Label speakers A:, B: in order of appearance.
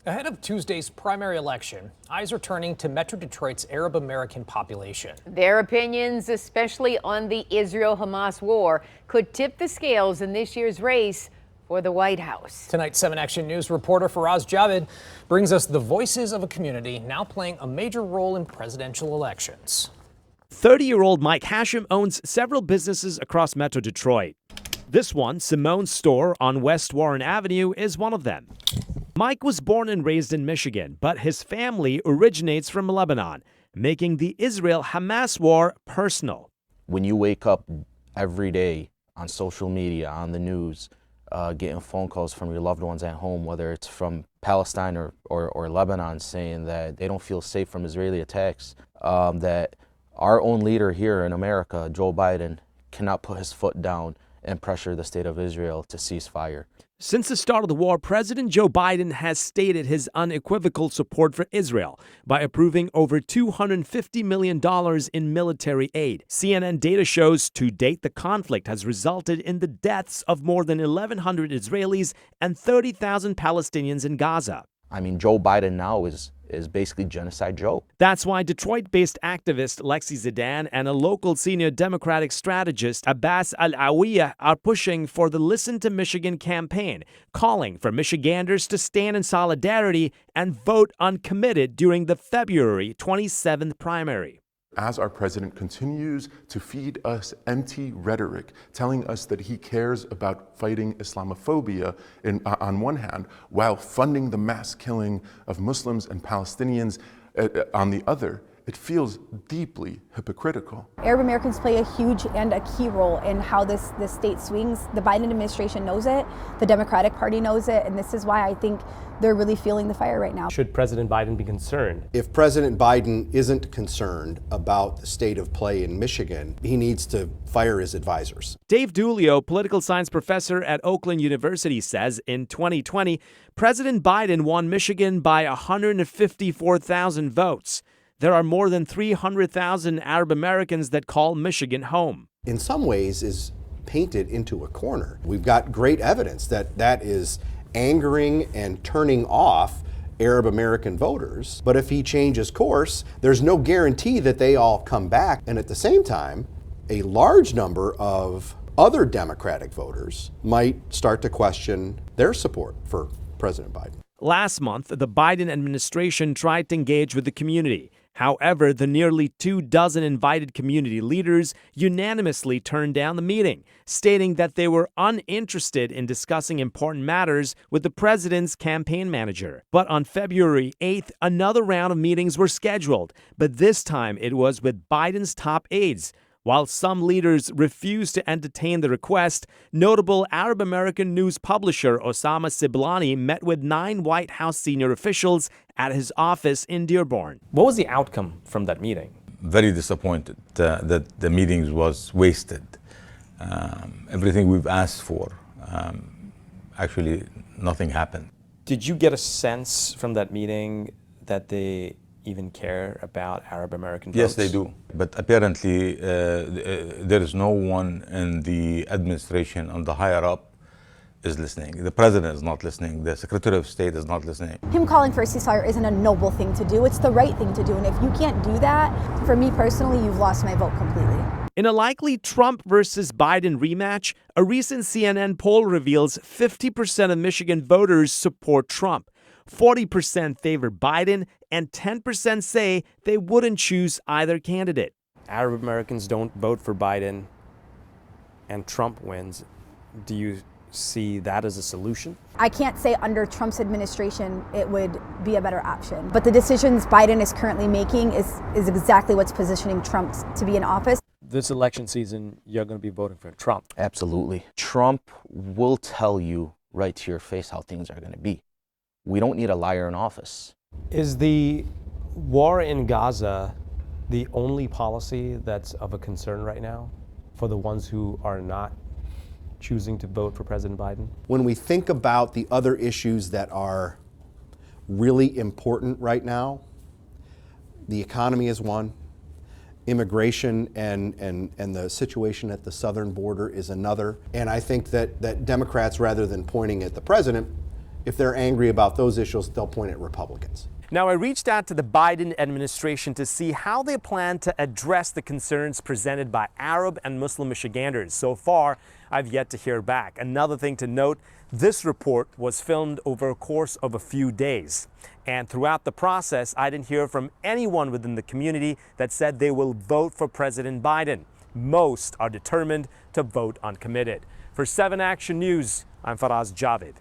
A: Ahead of Tuesday's primary election, eyes are turning to Metro Detroit's Arab American population.
B: Their opinions, especially on the Israel-Hamas war, could tip the scales in this year's race for the White House.
A: Tonight's 7 Action News reporter Faraz Javed brings us the voices of a community now playing a major role in presidential elections.
C: 30-year-old Mike Hasham owns several businesses across Metro Detroit. This one, Simone's store on West Warren Avenue, is one of them. Mike was born and raised in Michigan, but his family originates from Lebanon, making the Israel-Hamas war personal.
D: When you wake up every day on social media, on the news, getting phone calls from your loved ones at home, whether it's from Palestine or Lebanon, saying that they don't feel safe from Israeli attacks, that our own leader here in America, Joe Biden, cannot put his foot down and pressure the state of Israel to cease fire.
C: Since the start of the war, President Joe Biden has stated his unequivocal support for Israel by approving over $250 million in military aid. CNN data shows to date the conflict has resulted in the deaths of more than 1,100 Israelis and 30,000 Palestinians in Gaza.
D: I mean, Joe Biden now is basically Genocide Joe.
C: That's why Detroit-based activist Lexi Zidan and a local senior Democratic strategist Abbas Al-Awiyah are pushing for the Listen to Michigan campaign, calling for Michiganders to stand in solidarity and vote uncommitted during the February 27th primary.
E: As our president continues to feed us empty rhetoric, telling us that he cares about fighting Islamophobia on one hand, while funding the mass killing of Muslims and Palestinians on the other, it feels deeply hypocritical.
F: Arab Americans play a huge and a key role in how this state swings. The Biden administration knows it, the Democratic Party knows it, and this is why I think they're really feeling the fire right now.
G: Should President Biden be concerned?
H: If President Biden isn't concerned about the state of play in Michigan, he needs to fire his advisors.
C: Dave Dulio, political science professor at Oakland University, says in 2020, President Biden won Michigan by 154,000 votes. There are more than 300,000 Arab Americans that call Michigan home.
H: In some ways is painted into a corner. We've got great evidence that is angering and turning off Arab American voters. But if he changes course, there's no guarantee that they all come back. And at the same time, a large number of other Democratic voters might start to question their support for President Biden.
C: Last month, the Biden administration tried to engage with the community. However, the nearly 24 invited community leaders unanimously turned down the meeting, stating that they were uninterested in discussing important matters with the president's campaign manager. But on February 8th, another round of meetings were scheduled, but this time it was with Biden's top aides. While some leaders refused to entertain the request, notable Arab American news publisher Osama Siblani met with 9 White House senior officials at his office in Dearborn.
G: What was the outcome from that meeting?
I: Very disappointed that the meeting was wasted. Everything we've asked for, actually nothing happened.
G: Did you get a sense from that meeting that they even care about Arab American votes?
I: Yes, they do. But apparently there is no one in the administration and the higher up is listening. The president is not listening. The Secretary of State is not listening.
F: Him calling for a ceasefire isn't a noble thing to do. It's the right thing to do. And if you can't do that, for me personally, you've lost my vote completely.
C: In a likely Trump versus Biden rematch, a recent CNN poll reveals 50% of Michigan voters support Trump. 40% favor Biden, and 10% say they wouldn't choose either candidate.
G: Arab Americans don't vote for Biden and Trump wins. Do you see that as a solution?
F: I can't say under Trump's administration it would be a better option. But the decisions Biden is currently making is exactly what's positioning Trump to be in office.
G: This election season, you're going to be voting for Trump.
D: Absolutely. Trump will tell you right to your face how things are going to be. We don't need a liar in office.
G: Is the war in Gaza the only policy that's of a concern right now for the ones who are not choosing to vote for President Biden?
H: When we think about the other issues that are really important right now, the economy is one, immigration and the situation at the southern border is another. And I think that Democrats, rather than pointing at the president, if they're angry about those issues, they'll point at Republicans.
C: Now, I reached out to the Biden administration to see how they plan to address the concerns presented by Arab and Muslim Michiganders. So far, I've yet to hear back. Another thing to note, this report was filmed over a course of a few days. And throughout the process, I didn't hear from anyone within the community that said they will vote for President Biden. Most are determined to vote uncommitted. For 7 Action News, I'm Faraz Javed.